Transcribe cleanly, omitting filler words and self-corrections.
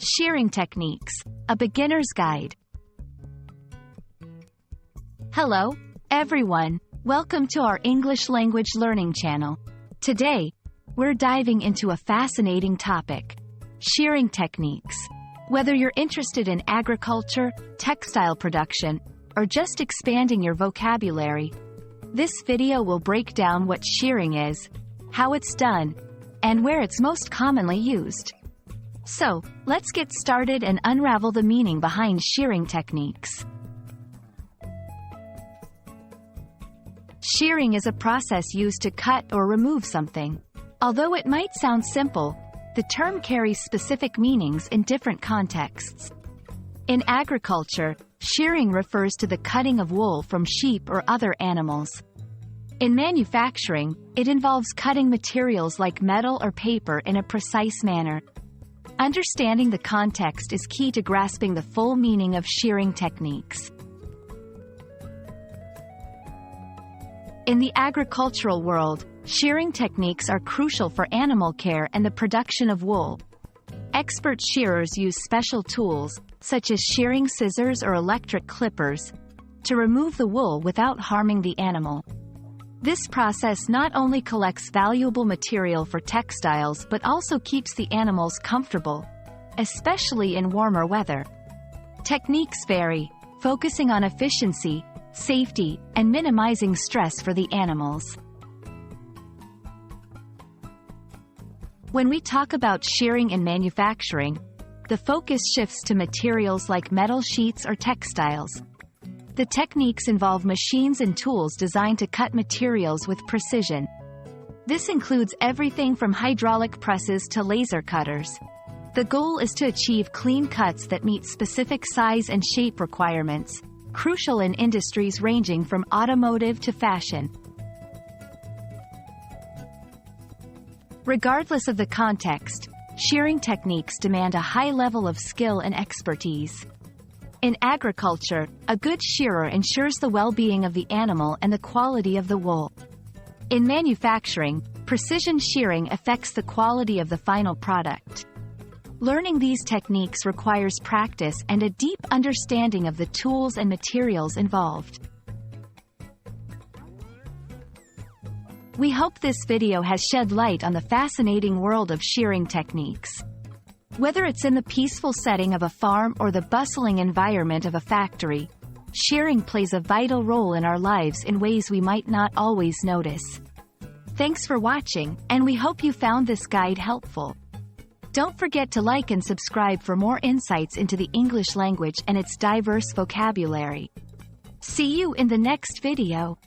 Shearing Techniques, a beginner's guide. Hello, everyone. Welcome to our English language learning channel. Today, we're diving into a fascinating topic: shearing techniques. Whether you're interested in agriculture, textile production, or just expanding your vocabulary, this video will break down what shearing is, how it's done, and where it's most commonly used. So, let's get started and unravel the meaning behind shearing techniques. Shearing is a process used to cut or remove something. Although it might sound simple, the term carries specific meanings in different contexts. In agriculture, shearing refers to the cutting of wool from sheep or other animals. In manufacturing, it involves cutting materials like metal or paper in a precise manner. Understanding the context is key to grasping the full meaning of shearing techniques. In the agricultural world, shearing techniques are crucial for animal care and the production of wool. Expert shearers use special tools, such as shearing scissors or electric clippers, to remove the wool without harming the animal. This process not only collects valuable material for textiles but also keeps the animals comfortable, especially in warmer weather. Techniques vary, focusing on efficiency, safety, and minimizing stress for the animals. When we talk about shearing in manufacturing, the focus shifts to materials like metal sheets or textiles. The techniques involve machines and tools designed to cut materials with precision. This includes everything from hydraulic presses to laser cutters. The goal is to achieve clean cuts that meet specific size and shape requirements, crucial in industries ranging from automotive to fashion. Regardless of the context, shearing techniques demand a high level of skill and expertise. In agriculture, a good shearer ensures the well-being of the animal and the quality of the wool. In manufacturing, precision shearing affects the quality of the final product. Learning these techniques requires practice and a deep understanding of the tools and materials involved. We hope this video has shed light on the fascinating world of shearing techniques. Whether it's in the peaceful setting of a farm or the bustling environment of a factory, shearing plays a vital role in our lives in ways we might not always notice. Thanks for watching, and we hope you found this guide helpful. Don't forget to like and subscribe for more insights into the English language and its diverse vocabulary. See you in the next video.